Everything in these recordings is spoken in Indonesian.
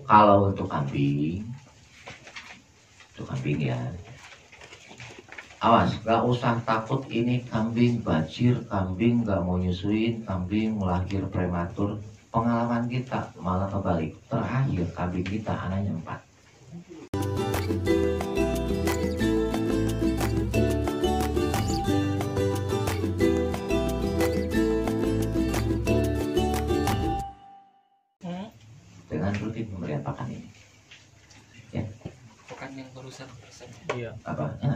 Kalau untuk kambing ya, awas, gak usah takut ini kambing bajir, kambing gak mau nyusuin, kambing melahir prematur. Pengalaman kita malah kebalik, terakhir kambing kita anaknya 4. Dengan rutin pemberian pakan ini, ya. Pakan yang barusan. Iya. Apa? Nah,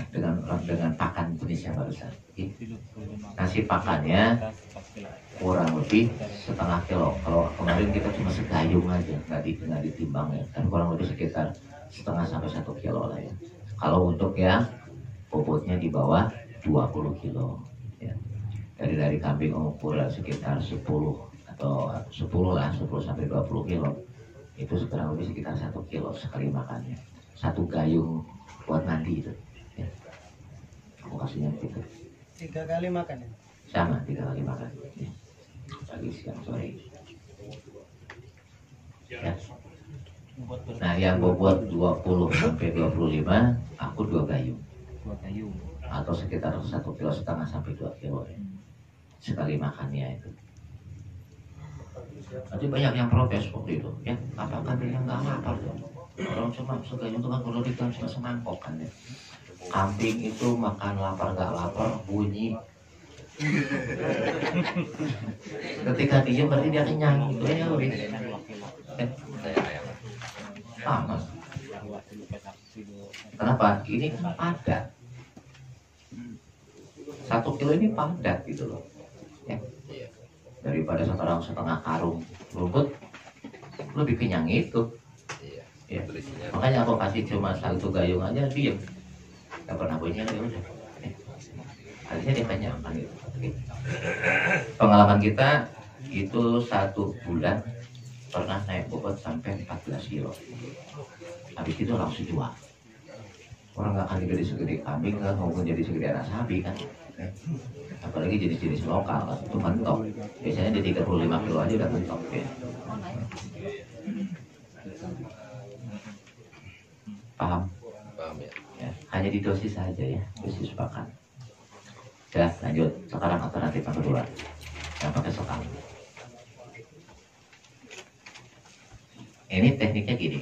dengan pakan jenis yang barusan. Kasih pakannya kurang lebih setengah kilo. Kalau kemarin kita cuma segayung aja, nggak ditimbang ya. Kan kurang lebih sekitar setengah sampai 1 kilo lah ya. Kalau untuk yang bobotnya di bawah 20 kilo, ya. Dari kambing ukuran sekitar 10 atau 10 lah, 10 sampai 20 kilo. Itu kurang lebih sekitar 1 kilo sekali makannya. 1 gayung buat mandi itu, ya. Aku kasihnya gitu. 3 kali makan ya? Sama, 3 kali makan, ya. Pagi, siang, sore, ya. Nah yang bobot 20 sampai 25 aku 2 gayung atau sekitar 1,5 kilo sampai 2 kilo ya. Sekali makannya itu. Nanti banyak yang protes waktu itu, ya. Apa kambing yang nggak lapar dong? Orang cuma segayung itu kan kalau kita cuma semangkok kan ya. Kambing itu makan lapar nggak lapar bunyi. Ketika dia berarti dia kenyang, itu ya lebih. Sama. Kenapa? Ini kan padat. 1 kilo ini padat gitu loh, ya. Daripada sekarang setengah karung rumput lebih kenyang itu, ya. Makanya aku kasih cuma 1 gayung aja diem, nggak pernah bunyi ya udah, ya. Akhirnya dia kenyang kan gitu. Pengalaman kita itu 1 bulan pernah naik bobot sampai 14 kilo. Habis itu langsung jual. Orang nggak akan jadi segede kambing kan, maupun jadi segede anak sapi kan. Apalagi jenis-jenis lokal kan, itu mentok. Biasanya di 35 kilo aja udah mentok ya. Paham? Paham ya. Ya, hanya di dosis saja ya, dosis pakan. Udah lanjut, sekarang alternatif yang kedua, yang pakai sekam. Ini tekniknya gini,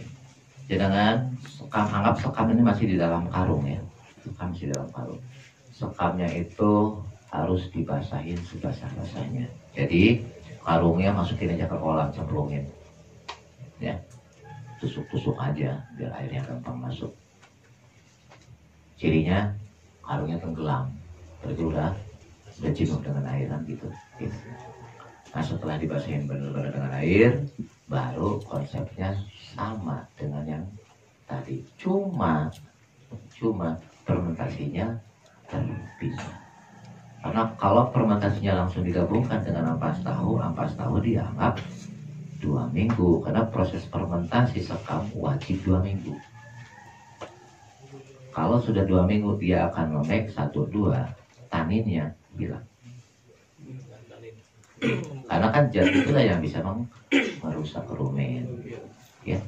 jangan sekam, anggap sekam ini masih di dalam karung ya. Sekam masih di dalam karung. Sekamnya itu harus dibasahin sebasah-basahnya. Jadi karungnya masukin aja ke kolam, cemplungin, ya. Tusuk-tusuk aja biar airnya gampang masuk. Cirinya karungnya tenggelam, berarti udah jenuh dengan airan gitu. Nah setelah dibasahin benar-benar dengan air, baru konsepnya sama dengan yang tadi. Cuma fermentasinya terpisah. Karena kalau fermentasinya langsung digabungkan dengan ampas tahu dianggap 2 minggu. Karena proses fermentasi sekam wajib 2 minggu. Kalau sudah 2 minggu dia akan memek 1-2, taninnya hilang. Karena kan zat itulah yang bisa merusak rumen, ya.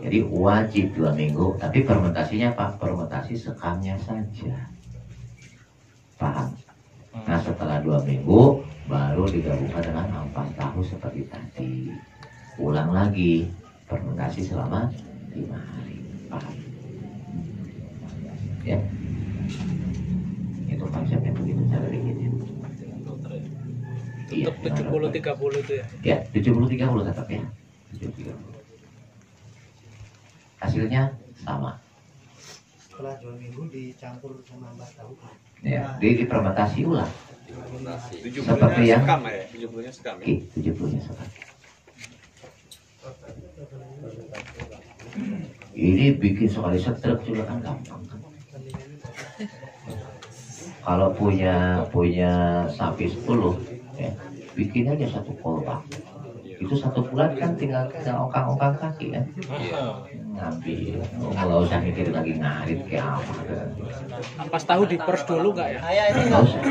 Jadi wajib 2 minggu. Tapi fermentasinya apa? Fermentasi sekamnya saja. Paham? Nah setelah 2 minggu baru digabungkan dengan ampas tahu seperti tadi. Ulang lagi fermentasi selama 5 hari. Paham? Ya. Itu konsepnya begitu cara bikinnya. Iya, Tetap 70-30 itu ya? Ya, 70-30 tetap ya. 70-30. Hasilnya sama. Setelah 2 minggu dicampur sama ampas tahu. Ya, difermentasi ulang. Fermentasi. Seperti yang sekam ya, 70-nya sekam ya. 70-nya sekam. Ini bikin sekali setruk juga kan gampang kan. Kalau punya sapi 10 ya, bikin aja 1 kolbak. Itu 1 bulan kan tinggal ongkang-ongkang kaki kan. Ngambil, nggak usah mikir lagi ngarit kayak apa kan. Ampas tahu diperes dulu nggak ya? Ayah itu Nggak usah.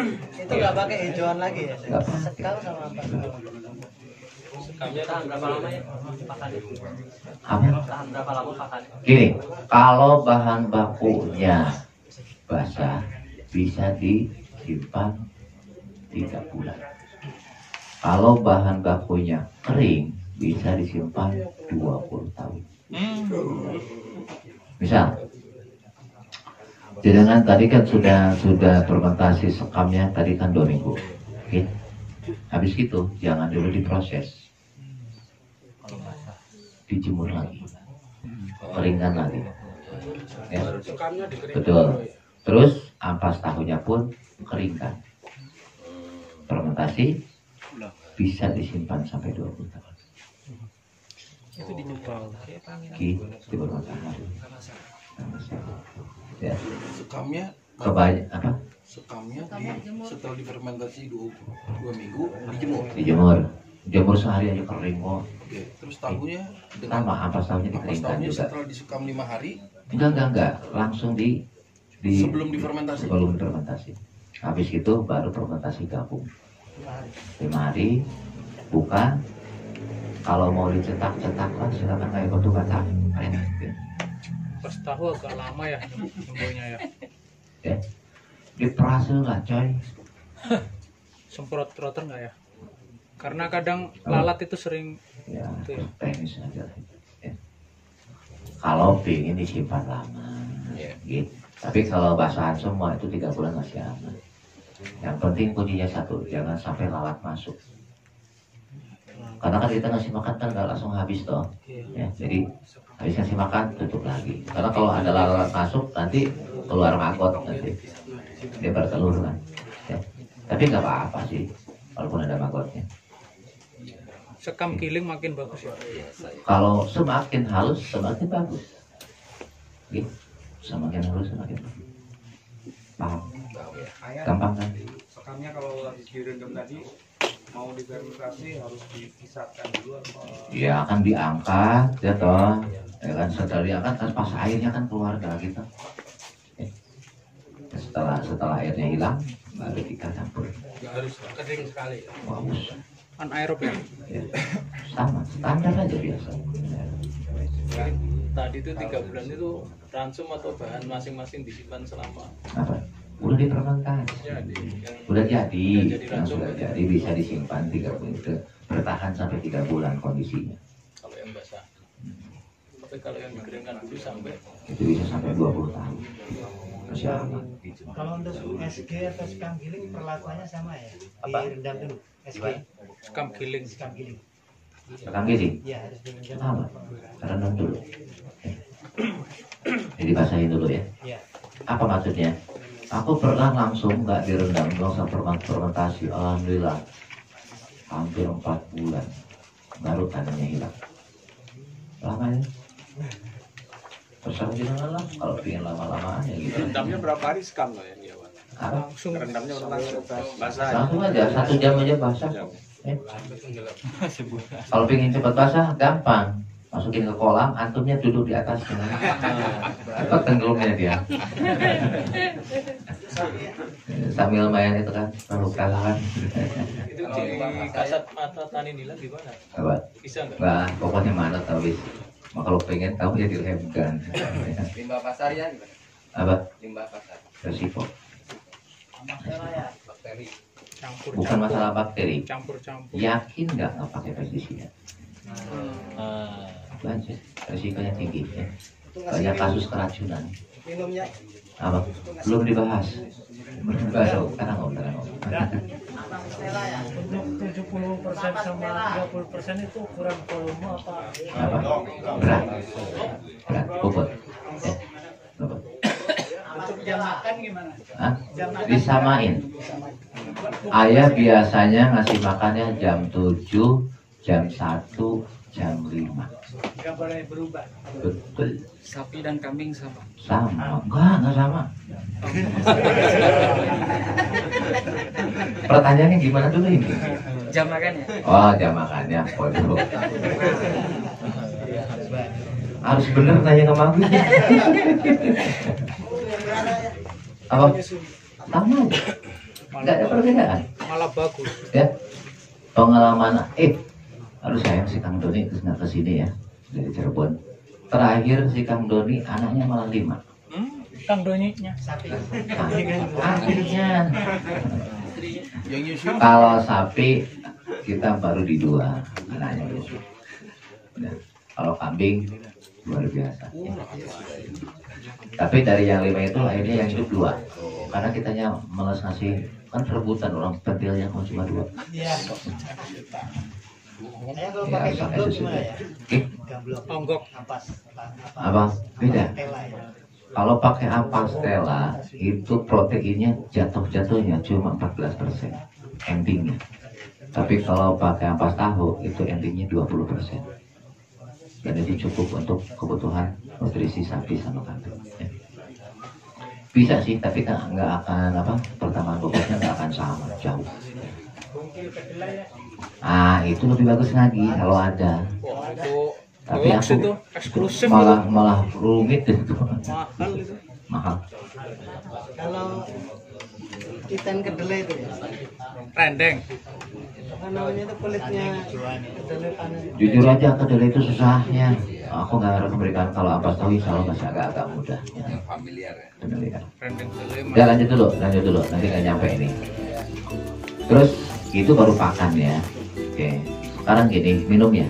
itu nggak pakai hijauan lagi ya? Nggak pakai. Sekam sama ampas tahu. Tahan berapa lama ya pakan itu? Apa? Tahan berapa lama pakan? Gini, kalau bahan bakunya basah bisa disimpan 3 bulan. Kalau bahan bakunya kering bisa disimpan 20 tahun. Misal, jenengan tadi kan sudah fermentasi sekamnya tadi kan 2 minggu. Oke. Habis itu jangan dulu diproses. Dijemur lagi. Keringkan lagi. Ya. Betul. Terus ampas tahunya pun keringkan. Fermentasi bisa disimpan sampai 20 tahun. Itu dijual. Di bawah matahari. Ya. Sekamnya Kebanyak apa? sekamnya setelah difermentasi 2 minggu dijemur. Dijemur. Jemur sehari aja kering kok. Oke, terus tahunya Sama ampas tahunya ampas dikeringkan tahunya juga. setelah disekam 5 hari Enggak. Langsung di sebelum difermentasi. sebelum fermentasi. Habis itu baru fermentasi gabung. 5 hari buka. Kalau mau dicetak lah silakan kayak batu bata. Pas tahu agak lama ya nunggunya ya. Ya. Diperasa lah coy. Semprot rotor nggak ya? Karena kadang lalat itu sering Ya, itu ya. teknis aja. Ya. Kalau pingin disimpan lama, Iya. gitu. Tapi kalau basahan semua itu 3 bulan masih aman. Yang penting kuncinya satu, jangan sampai lalat masuk. Karena kan kita ngasih makan kan nggak langsung habis toh. Ya, jadi habis ngasih makan tutup lagi. Karena kalau ada lalat masuk nanti keluar maggot nanti dia bertelur kan. Ya. Tapi nggak apa-apa sih, walaupun ada maggotnya. Sekam giling makin bagus ya. Kalau semakin halus semakin bagus. Gitu. Semakin halus semakin bagus. Paham? Gampang kan? Sekamnya kalau habis direndam tadi mau difermentasi harus dipisahkan dulu apa? Ya akan diangkat ya toh. Ya kan setelah diangkat kan pas airnya kan keluar dari kita. Ya. Setelah airnya hilang baru kita campur. Harus kering sekali. Bagus. Anaerob ya. Ya. Sama standar aja biasa. Tadi itu 3 bulan itu ransum atau bahan masing-masing disimpan selama Apa? Udah difermentasi. jadi Udah jadi, jadi yang langsung. sudah jadi bisa disimpan 3 bulan, bertahan sampai 3 bulan kondisinya. kalau yang basah. Tapi kalau yang dikeringkan dulu sampai Itu bisa sampai 20 tahun. Masih aman. Kalau untuk SG atau sekam giling perlakuannya sama ya? Apa? Direndam dulu. SG, Sekam giling. sekam giling. Sekam giling Iya harus direndam. sama, rendam dulu. Jadi basahin dulu ya. Iya. Apa maksudnya? Aku pernah langsung nggak direndam, langsung fermentasi. Alhamdulillah, hampir 4 bulan baru tanahnya hilang. Lama ya? Terserah jenengan lah. Kalau pengen lama-lamaan ya gitu. Rendamnya berapa hari sekam loh yang dia? Apa? Langsung Rendamnya langsung basah. Langsung aja 1 jam aja basah. Eh. Kalau pengen cepat basah, gampang. Masukin ke kolam, antumnya duduk di atasnya. Cepat tenggelamnya dia. Sambil main itu kan, pelukan. itu di kasat mata tani nila gimana? Apa? Bisa nggak? Nah, pokoknya mana tahu bis. Kalau pengen tahu ya diremkan. Limbah pasar ya gimana? Apa? Limbah pasar. Resiko. Bakteri. campur. Bukan masalah bakteri. Campur. Yakin nggak pakai pestisida? Ah, Itu aja. Resikonya tinggi. Ya. Banyak kasus keracunan. Minumnya Apa? Belum dibahas. Belum dibahas. Sekarang ngomong. untuk 70% sama 30% itu kurang volume apa? Apa? Berat. Bobot. Ya. Bobot. Untuk jam makan gimana? Hah? Disamain. Ayah biasanya ngasih makannya jam 7, jam 1, jam 5. Nggak boleh berubah. Betul. Sapi dan kambing sama. Sama. Enggak sama. Pertanyaannya gimana dulu ini? Jam makannya. Oh, jam makannya. Waduh. Harus bener nanya sama aku. Apa? Sama aja. Enggak ada perbedaan. Malah bagus. Ya. Pengalaman Aduh sayang si Kang Doni terus nggak kesini ya dari Cirebon. Terakhir si Kang Doni anaknya malah 5. Kang Doninya. Akhirnya kalau sapi kita baru di 2 anaknya itu. Nah, kalau kambing luar biasa. Tapi dari yang 5 itu akhirnya yang hidup 2. Karena kitanya malas ngasih, kan rebutan orang pentilnya cuma 2. Iya. Saya kalau Ya, pakai pakai gablok susu. gimana ya? Eh, Gablok. Onggok. Ampas. apa? Beda. Tela ya. Kalau pakai ampas Stella itu proteinnya jatuhnya cuma 14% endingnya. Tapi kalau pakai ampas tahu itu endingnya 20%. Dan itu cukup untuk kebutuhan nutrisi sapi sama kambing. Ya. Bisa sih, tapi kan nggak akan apa pertambahan bobotnya nggak akan sama jauh. Ah itu lebih bagus lagi kalau ada. Wah, itu Tapi Deluxe aku itu eksklusif malah rumit itu. mahal itu. Mahal. Kalau ikan kedelai itu ya. Rendeng. Apa namanya itu kulitnya kedelai panen. Jujur aja kedelai itu susahnya. Aku nggak memberikan kalau ampas tahu insya Allah masih agak mudah. Familiar ya. Familiar. Rendeng kedelai Udah lanjut dulu. Nanti nggak nyampe ini. Terus itu baru pakan ya. Oke. Sekarang gini minumnya.